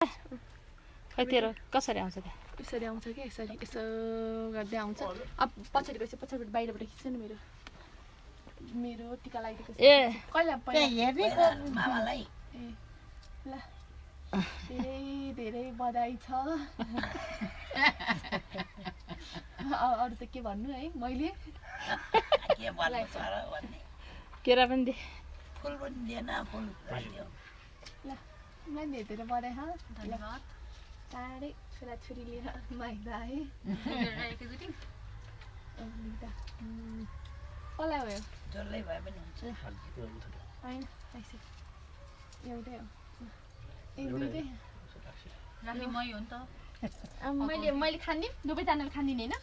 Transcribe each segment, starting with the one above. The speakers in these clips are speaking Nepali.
खै तेरो कसरी आउँछ त्यहाँ यसरी आउँछ कि यसरी यसो गर्दै आउँछ अब पछाडिको चाहिँ पछाडिबाट बाहिरबाट खिच्छ नि मेरो टिका लगाइदिएको ए कहिले हेर्ने मामालाई ए ल धेरै धेरै बधाई छ अरू त के भन्नु है मैले के भन्नु छ र भन्ने केरा पनि दे फुल पनि दिएन फुल दियो ल मैले धेरै बधाई ह धन्यवाद चाँडै छोराछोरी लिएर माइत आएँ कसलाई भयो जसलाई भए पनि हुन्छ होइन एउटै हो ए दुईटै राख्ने मै हो नि त मैले खाने दुवैजनाले खानिदिने होइन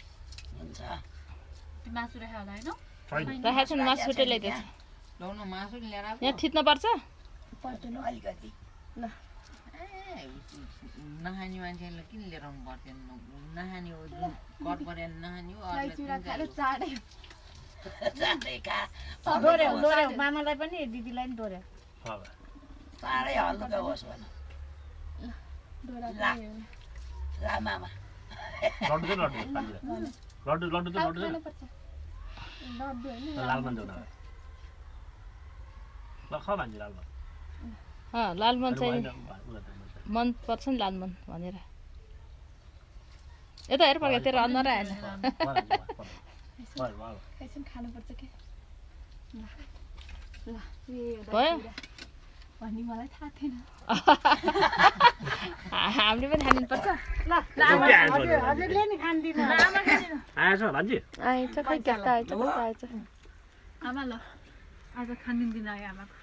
हुन्छ मासु राख्यो होला होइन राखेको छैन मासु छुट्टै ल्याइदिएछ ल्याउनु मासु ल्याएर यहाँ थिच्न पर्छ पर्दैन अलिकति ल नखाने मान्छेलाई किन लिएर आउनु पर्थ्यो नखाने हो जुन कर परेन नखाने हो चुरा खाएर चाँडै दोहोऱ्याउ मामालाई पनि दिदीलाई पनि दोहोऱ्याउ चाँडै हल्का होस् भन डोरा ला मामा लड्डु लड्डु खानुपर्छ लड्डु होइन लालमन जाउँ ल ख भान्जी लालमन लालमन चाहिँ मन पर्छ नि लालमन भनेर यता हेर पर्छ तेरो अनुहार आएन एकछिन खानुपर्छ के ल भयो भन्ने मलाई थाहा थिएन हामीले पनि खानुपर्छ ल हजुरले नि खान्दिनु आएछ भान्जी आएछ खै कता आएछ कता आएछ आमा ल आज खानिदिन आयो आमाको